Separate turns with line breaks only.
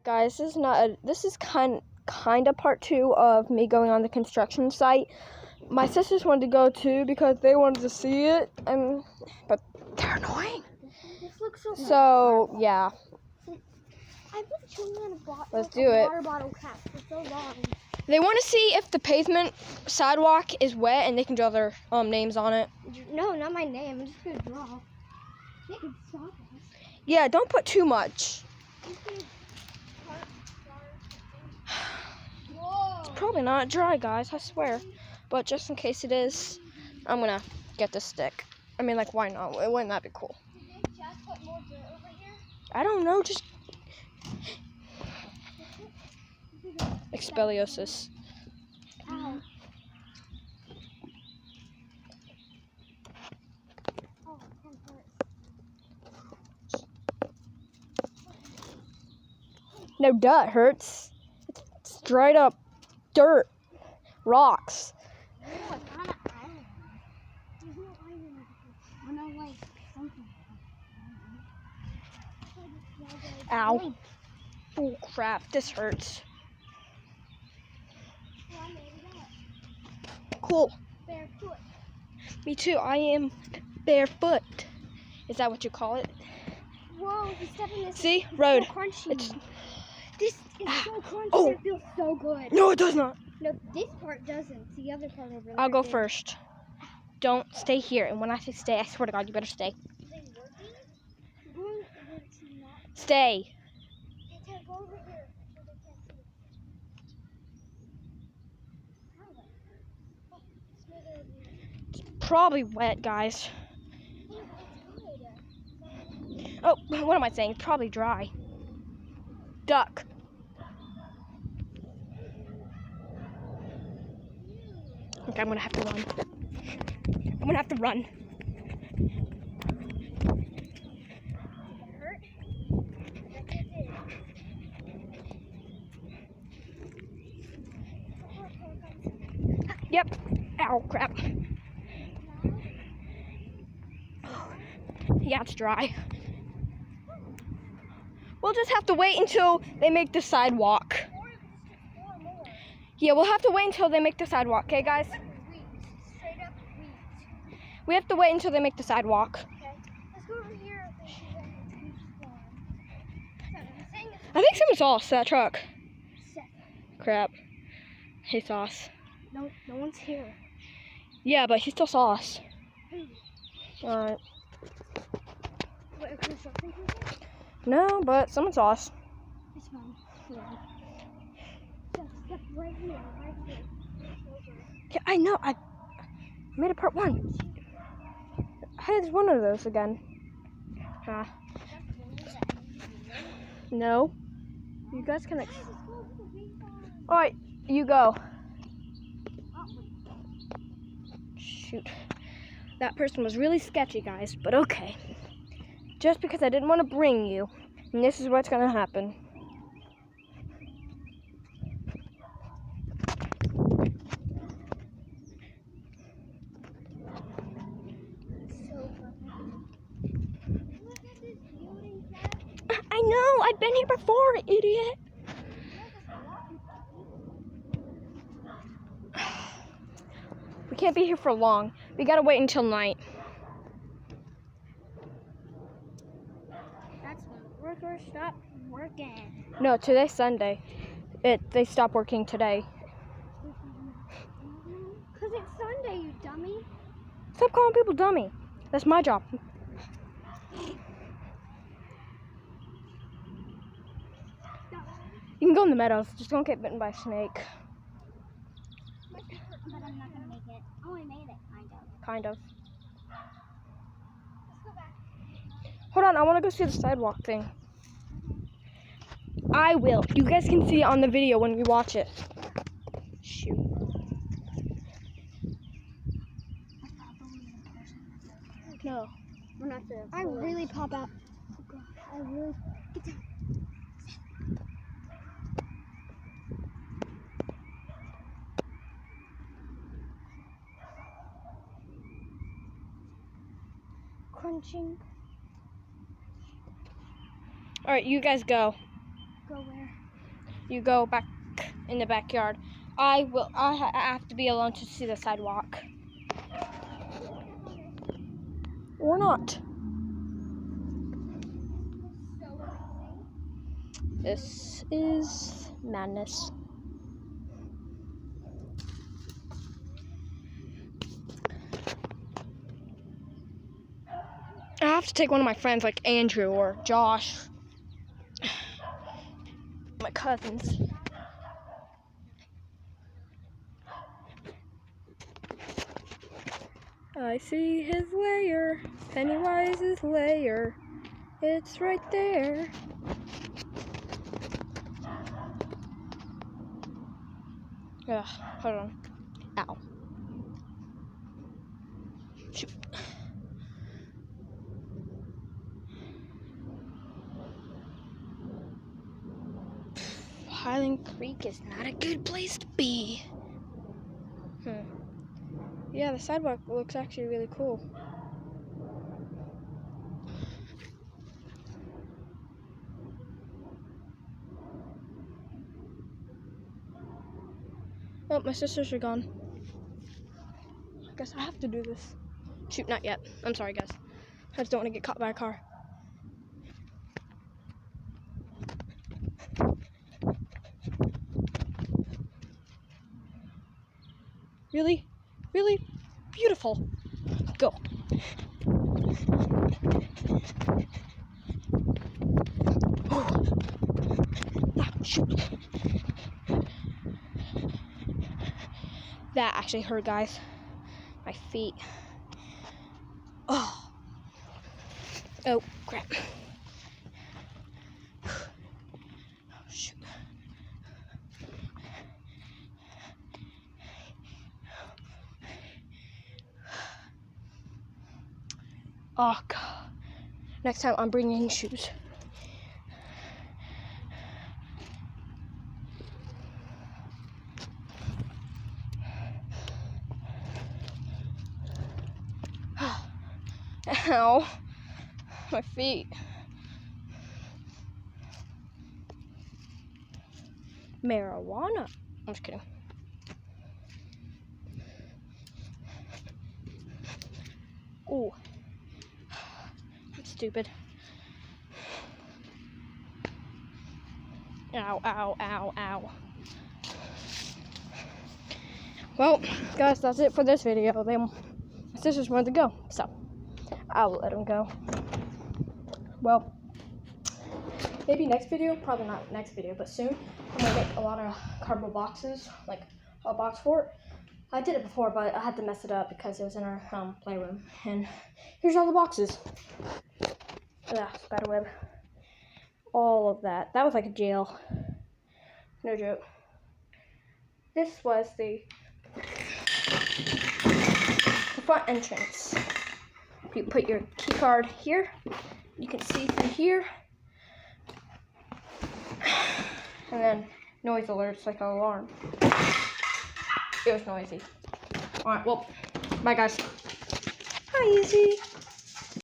Guys, this is kind of part 2 of me going on the construction site. My sisters wanted to go too because they wanted to see it, but they're annoying.
This looks so
So yeah.
I've been chewing on a bottle.
Let's do it.
Water bottle cap for so long.
They want to see if the pavement sidewalk is wet and they can draw their names on it.
No, not my name. I'm just gonna draw. They can stop us.
Yeah, don't put too much. It's probably not dry, guys, I swear. But just in case it is, I'm gonna get this stick. I mean, like, why not? Wouldn't that be cool?
Did they just put more dirt over here?
I don't know, just expeliosis.
Ow. Oh, that hurts.
No, duh, it hurts. It's dried up dirt, rocks.
No, it's not an island. There's no island. I know, like, something.
Ow. Oh, crap, this hurts.
Oh, I made it up.
Cool.
Barefoot.
Me too, I am barefoot. Is that what you call it?
Whoa, if you step in this,
See,
it's
road.
so crunchy.
It's
This is so crunchy.
Oh.
It feels so good.
No, it does not.
No, this part doesn't. The other part over there.
I'll go
did.
first. Don't stay here. And when I say stay, I swear to God, you better stay.
Is it working? Go over to not.
Stay.
Hey, Ted, go over here so they can't see. How wet? Oh, smooth it over here.
It's probably wet, guys.
Hey, it's good.
Oh, what am I saying? It's probably dry. Duck. Okay, I'm gonna have to run. I'm gonna have to run.
Hurt? Yes, it did.
Yep. Ow, crap. Yeah, it's dry. We'll just have to wait until they make the sidewalk. Yeah, we'll have to wait until they make the sidewalk, okay, guys?
Weeds. Straight up weeds.
We have to wait until they make the sidewalk.
Okay. Let's go over here.
I think someone saw us, that truck.
Seth.
Crap. He saw us.
No one's here.
Yeah, but he still saw us. Alright.
Wait, a construction person?
No, but someone saw us.
It's fine. Yeah. Step right here, right here.
Yeah, I know. I made it part 1. Hey, there's one of those again. No. You guys can. Alright, you go. Shoot. That person was really sketchy, guys, but okay. Just because I didn't want to bring you, and this is what's going to happen. I know, I've been here before, idiot. We can't be here for long. We gotta wait until night.
That's when workers stop working.
No, today's Sunday. They stop working today.
Because it's Sunday, you dummy.
Stop calling people dummy. That's my job. You can go in the meadows. Just don't get bitten by a snake.
But I'm not going to make it. Oh, I made it,
Kind of.
Let's go back.
Hold on, I want to go see the sidewalk thing. I will. You guys can see it on the video when we watch it. Shoot. No.
We're not there. I really pop out. Oh, God. I really. Get down. Crunching.
All right, you guys go.
Go where?
you go back in the backyard. I have to be alone to see the sidewalk. Or not. This is madness. I have to take one of my friends like Andrew or Josh. My cousins. I see his lair, Pennywise's lair. It's right there. Ugh, hold on. Ow. Shoot. Highland Creek is not a good place to be. Yeah, the sidewalk looks actually really cool. Oh, my sisters are gone. I guess I have to do this. Shoot, not yet. I'm sorry, guys. I just don't want to get caught by a car. Really? Really? Beautiful. Go. Ah, shoot. That actually hurt, guys. My feet. Oh. Oh, crap. Oh, shoot. Oh, God. Next time I'm bringing shoes. Ow. My feet. Marijuana. I'm just kidding. Ooh. I'm stupid. Ow, ow, ow, ow. Well, guys, that's it for this video. My sisters wanted to go, so I'll let them go. Well, maybe next video, probably not next video, but soon, I'm gonna make a lot of cardboard boxes, like a box fort. I did it before, but I had to mess it up because it was in our playroom. And here's all the boxes. Yeah, spiderweb. All of that. That was like a jail. No joke. This was the front entrance. You put your key card here. You can see through here. And then noise alerts like an alarm. It was noisy. Alright, well, bye guys. Hi, Izzy.